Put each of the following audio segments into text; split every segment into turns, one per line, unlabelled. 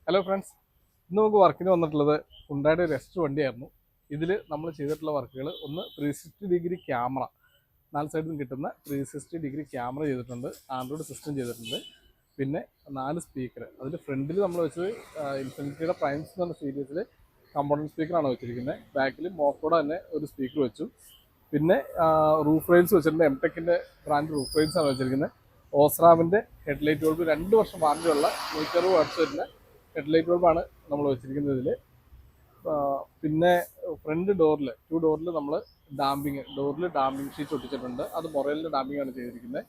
Hello friends, ഇന്ന് നമുക്ക് വർക്കിന് വന്നിട്ടുള്ളത് ഹുണ്ടായുടെ ഒരു എക്സ്ട്ര വണ്ടിയായിരുന്നു. ഇതിൽ നമ്മൾ ചെയ്തിട്ടുള്ള വർക്കുകൾ ഒന്ന് 360 ഡിഗ്രി ക്യാമറ, 4 സൈഡിൽ നിന്ന് കിട്ടുന്ന 360 ഡിഗ്രി ക്യാമറ ചെയ്തിട്ടുണ്ട്, ആൻഡ്രോയിഡ് സിസ്റ്റം ചെയ്തിട്ടുണ്ട്. പിന്നെ 4 സ്പീക്കർ. അതിൽ ഫ്രണ്ടിൽ നമ്മൾ വെച്ചത് ഇൻഫിനിറ്റിയുടെ പ്രൈംസ് എന്ന് പറഞ്ഞ സീരീസിൽ കമ്പോണൻറ്റ് സ്പീക്കറാണ് വെച്ചിരിക്കുന്നത്. ബാക്കിൽ മോക്കോടെ തന്നെ ഒരു സ്പീക്കർ വെച്ചു. പിന്നെ റൂഫ് റെയിൽസ് വെച്ചിട്ടുണ്ട്. എംടെക്കിൻ്റെ ബ്രാൻഡ് റൂഫ് റെയിൽസ് ആണ് വെച്ചിരിക്കുന്നത്. ഓസ്രാമിൻ്റെ ഹെഡ്ലൈറ്റ് ബൾബ് 2 വർഷം വാറണ്ടിയുള്ള 160 വാട്ട്സ് വരുന്ന ഹെഡ്ലൈറ്റ് ബൾബാണ് നമ്മൾ വെച്ചിരിക്കുന്നതിൽ. പിന്നെ ഫ്രണ്ട് ഡോറിൽ 2 ഡോറിൽ നമ്മൾ ഡാമ്പിങ് ഷീറ്റ് ഒട്ടിച്ചിട്ടുണ്ട്. അത് മൊറൈലിൻ്റെ ഡാമ്പിംഗ് ആണ് ചെയ്തിരിക്കുന്നത്.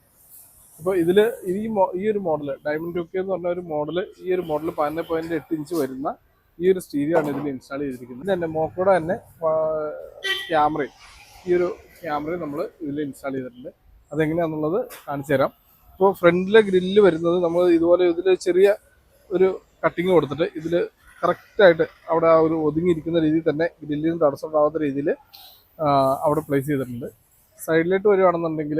ഇപ്പോൾ ഇതിൽ ഈ ഒരു മോഡൽ ഡയമണ്ട് ടൂക്കെ എന്ന് പറഞ്ഞ ഒരു മോഡൽ, ഈ ഒരു മോഡൽ 11.8 ഇഞ്ച് വരുന്ന ഈ ഒരു സ്റ്റീരിയോ ആണ് ഇതിൽ ഇൻസ്റ്റാൾ ചെയ്തിരിക്കുന്നത്. ഇത് തന്നെ മോക്കോടെ തന്നെ ക്യാമറയും, ഈ ഒരു ക്യാമറയും നമ്മൾ ഇതിൽ ഇൻസ്റ്റാൾ ചെയ്തിട്ടുണ്ട്. അതെങ്ങനെയാണെന്നുള്ളത് കാണിച്ചു തരാം. ഇപ്പോൾ ഫ്രണ്ടിലെ ഗ്രില്ല് വരുന്നത് നമ്മൾ ഇതുപോലെ ഇതിൽ ചെറിയ ഒരു കട്ടിങ് കൊടുത്തിട്ട് ഇതിൽ കറക്റ്റായിട്ട് അവിടെ ആ ഒരു ഒതുങ്ങിയിരിക്കുന്ന രീതിയിൽ തന്നെ ഗ്രില്ലിന് തടസ്സം ഉണ്ടാകാത്ത രീതിയിൽ അവിടെ പ്ലേസ് ചെയ്തിട്ടുണ്ട്. സൈഡിലേക്ക് വരികയാണെന്നുണ്ടെങ്കിൽ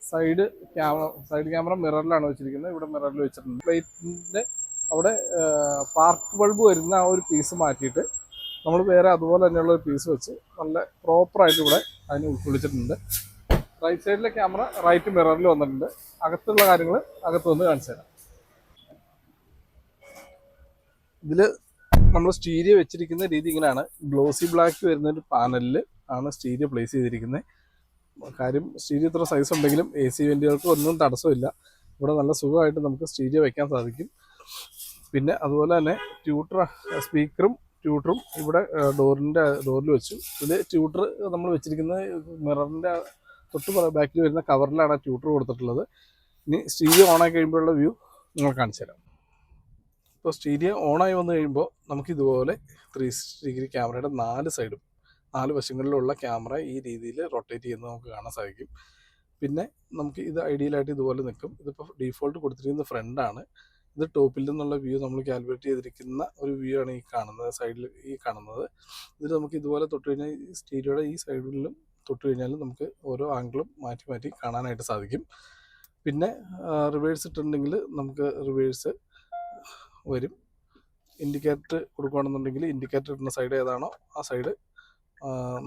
സൈഡ് ക്യാമറ മിററിലാണ് വെച്ചിരിക്കുന്നത്. ഇവിടെ മിററിൽ വെച്ചിട്ടുണ്ട്. പ്ലേറ്റിൻ്റെ അവിടെ പാർക്ക് ബൾബ് വരുന്ന ആ ഒരു പീസ് മാറ്റിയിട്ട് നമ്മൾ വേറെ അതുപോലെ തന്നെയുള്ള ഒരു പീസ് വെച്ച് നല്ല പ്രോപ്പറായിട്ട് ഇവിടെ അതിനെ ഉൾക്കൊള്ളിച്ചിട്ടുണ്ട്. റൈറ്റ് സൈഡിലെ ക്യാമറ റൈറ്റ് മിററിൽ വന്നിട്ടുണ്ട്. അകത്തുള്ള കാര്യങ്ങൾ അകത്ത് വന്ന് കാണിച്ചു തരാം. ഇതിൽ നമ്മൾ സ്റ്റീരിയോ വെച്ചിരിക്കുന്ന രീതി ഇങ്ങനെയാണ്. ഗ്ലോസി ബ്ലാക്ക് വരുന്ന ഒരു പാനലിൽ ആണ് സ്റ്റീരിയോ പ്ലേസ് ചെയ്തിരിക്കുന്നത്. കാര്യം സ്റ്റീരിയോ ഇത്ര സൈസ് ഉണ്ടെങ്കിലും AC വെന്റുകൾക്ക് ഒന്നും തടസ്സമില്ല. ഇവിടെ നല്ല സുഖമായിട്ട് നമുക്ക് സ്റ്റീരിയോ വെക്കാൻ സാധിക്കും. പിന്നെ അതുപോലെ തന്നെ സ്പീക്കറും ട്യൂട്ടറും ഇവിടെ ഡോറിൽ വെച്ചു. ഇത് ട്യൂട്ടർ നമ്മൾ വെച്ചിരിക്കുന്നത് മിററിൻ്റെ തൊട്ട് ബാക്കിൽ വരുന്ന കവറിലാണ് ട്യൂട്ടർ കൊടുത്തിട്ടുള്ളത്. ഇനി സ്റ്റീരിയോ ഓണായി കഴിയുമ്പോഴുള്ള വ്യൂ നിങ്ങൾ കാണിച്ചു തരാം. ഇപ്പോൾ സ്റ്റീരിയോ ഓണായി വന്നു കഴിയുമ്പോൾ നമുക്കിതുപോലെ 360 ഡിഗ്രി ക്യാമറയുടെ 4 സൈഡും 4 വശങ്ങളിലുള്ള ക്യാമറ ഈ രീതിയിൽ റൊട്ടേറ്റ് ചെയ്യുന്നത് നമുക്ക് കാണാൻ സാധിക്കും. പിന്നെ നമുക്ക് ഇത് ഐഡിയലായിട്ട് ഇതുപോലെ നിൽക്കും. ഇതിപ്പോൾ ഡീഫോൾട്ട് കൊടുത്തിരിക്കുന്ന ഫ്രണ്ടാണ്. ഇത് ടോപ്പിൽ നിന്നുള്ള വ്യൂ നമ്മൾ കാൽക്കുലേറ്റ് ചെയ്തിരിക്കുന്ന ഒരു വ്യൂ ആണ് ഈ കാണുന്നത്, സൈഡിൽ ഈ കാണുന്നത്. ഇതിൽ നമുക്ക് ഇതുപോലെ തൊട്ട് കഴിഞ്ഞാൽ ഈ സ്റ്റീരിയോയുടെ ഈ സൈഡിലും തൊട്ട് കഴിഞ്ഞാലും നമുക്ക് ഓരോ ആംഗിളും മാറ്റി മാറ്റി കാണാനായിട്ട് സാധിക്കും. പിന്നെ റിവേഴ്സ് ഇട്ടിട്ടുണ്ടെങ്കിൽ നമുക്ക് റിവേഴ്സ് വരും. ഇൻഡിക്കേറ്റർ കൊടുക്കുകയാണെന്നുണ്ടെങ്കിൽ ഇൻഡിക്കേറ്റർ ഇടുന്ന സൈഡ് ഏതാണോ ആ സൈഡ്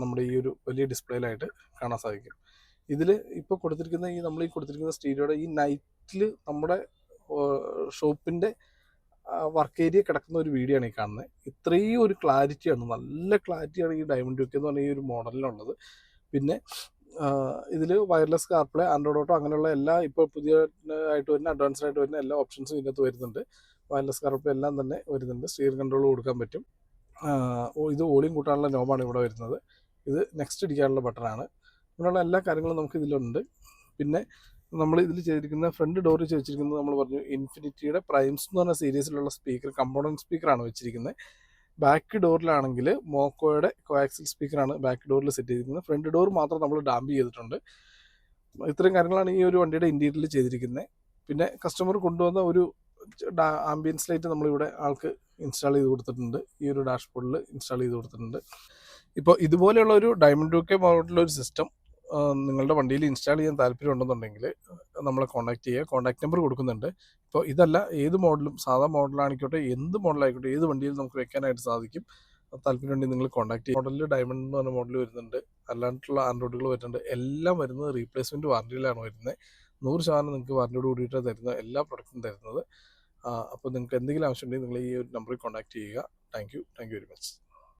നമ്മുടെ ഈ ഒരു വലിയ ഡിസ്പ്ലേയിലായിട്ട് കാണാൻ സാധിക്കും. ഇതിൽ ഇപ്പോൾ കൊടുത്തിരിക്കുന്ന നമ്മൾ ഈ കൊടുത്തിരിക്കുന്ന സ്റ്റീരിയോയുടെ ഈ നൈറ്റിൽ നമ്മുടെ ഷോപ്പിൻ്റെ വർക്ക് ഏരിയ കിടക്കുന്ന ഒരു വീഡിയോ ആണ് ഈ കാണുന്നത്. ഇത്രയും ഒരു ക്ലാരിറ്റിയാണ്, നല്ല ക്ലാരിറ്റിയാണ് ഈ ഡയമണ്ട് ടൂക്കെ എന്ന് പറഞ്ഞ ഈ ഒരു മോഡലിനുള്ളത്. പിന്നെ ഇതിൽ വയർലെസ് കാർപ്ലേ, ആൻഡ്രോയിഡ് ഓട്ടോ അങ്ങനെയുള്ള എല്ലാ ഇപ്പോൾ പുതിയതായിട്ട് വരുന്ന അഡ്വാൻസ്ഡ് ആയിട്ട് വരുന്ന എല്ലാ ഓപ്ഷൻസും ഇതിനകത്ത് വരുന്നുണ്ട്. വയർലെസ് കാർപ്ലേ എല്ലാം തന്നെ വരുന്നുണ്ട്. സ്റ്റിയറിംഗ് കൺട്രോൾ കൊടുക്കാൻ പറ്റും. ഇത് വോളിയം കൂട്ടാനുള്ള നോബാണ് ഇവിടെ വരുന്നത്. ഇത് നെക്സ്റ്റ് അടിക്കാനുള്ള ബട്ടണാണ്. അങ്ങനെയുള്ള എല്ലാ കാര്യങ്ങളും നമുക്ക് ഇതിലുണ്ട്. പിന്നെ നമ്മൾ ഇതിൽ ചെയ്തിരിക്കുന്ന ഫ്രണ്ട് ഡോറിൽ വെച്ചിരിക്കുന്നത് നമ്മൾ പറഞ്ഞു ഇൻഫിനിറ്റിയുടെ പ്രൈംസ് എന്ന് പറഞ്ഞ സീരീസിലുള്ള സ്പീക്കർ, കമ്പോണൻറ്റ് സ്പീക്കറാണ് വെച്ചിരിക്കുന്നത്. ബാക്ക് ഡോറിലാണെങ്കിൽ മോക്കോയുടെ കോആക്സിൽ സ്പീക്കറാണ് ബാക്ക് ഡോറിൽ സെറ്റ് ചെയ്തിരിക്കുന്നത്. ഫ്രണ്ട് ഡോർ മാത്രം നമ്മൾ ഡാമ്പ് ചെയ്തിട്ടുണ്ട്. ഇത്രയും കാര്യങ്ങളാണ് ഈ ഒരു വണ്ടിയുടെ ഇൻറ്റീരിയറിൽ ചെയ്തിരിക്കുന്നത്. പിന്നെ കസ്റ്റമർ കൊണ്ടുവന്ന ഒരു ആംബിയൻസ് ലൈറ്റ് നമ്മളിവിടെ ആൾക്ക് ഇൻസ്റ്റാൾ ചെയ്ത് കൊടുത്തിട്ടുണ്ട്. ഈ ഒരു ഡാഷ്ബോർഡിൽ ഇൻസ്റ്റാൾ ചെയ്ത് കൊടുത്തിട്ടുണ്ട്. ഇപ്പോൾ ഇതുപോലെയുള്ള ഒരു ഡയമണ്ട് ടൂക്കെ മോഡലുള്ള ഒരു സിസ്റ്റം നിങ്ങളുടെ വണ്ടിയിൽ ഇൻസ്റ്റാൾ ചെയ്യാൻ താല്പര്യം ഉണ്ടെന്നുണ്ടെങ്കിൽ നമ്മളെ കോൺടാക്ട് ചെയ്യുക. കോൺടാക്ട് നമ്പർ കൊടുക്കുന്നുണ്ട്. ഇപ്പോൾ ഇതല്ല, ഏത് മോഡലും, സാധാ മോഡലാണിക്കോട്ടെ, എന്ത് മോഡലായിക്കോട്ടെ, ഏത് വണ്ടിയിൽ നമുക്ക് വെക്കാനായിട്ട് സാധിക്കും. താല്പര്യം ഉണ്ടെങ്കിൽ നിങ്ങൾ കോൺടാക്ട് ചെയ്യുക. മോഡലിൽ ഡയമണ്ട് എന്ന് പറഞ്ഞ മോഡൽ വരുന്നുണ്ട്, അല്ലാണ്ടുള്ള ആൻഡ്രോയിഡുകൾ വരുന്നുണ്ട്. എല്ലാം വരുന്നത് റീപ്ലേസ്മെൻറ്റ് വാറണ്ടിയിലാണ് വരുന്നത്. 100% നിങ്ങൾക്ക് വാറണ്ടിയോട് കൂടിയിട്ടാണ് തരുന്നത്, എല്ലാ പ്രൊഡക്റ്റും തരുന്നത്. അപ്പോൾ നിങ്ങൾക്ക് എന്തെങ്കിലും ആവശ്യമുണ്ടെങ്കിൽ നിങ്ങൾ ഈ ഒരു നമ്പറിൽ കോൺടാക്ട് ചെയ്യുക. Thank you very much.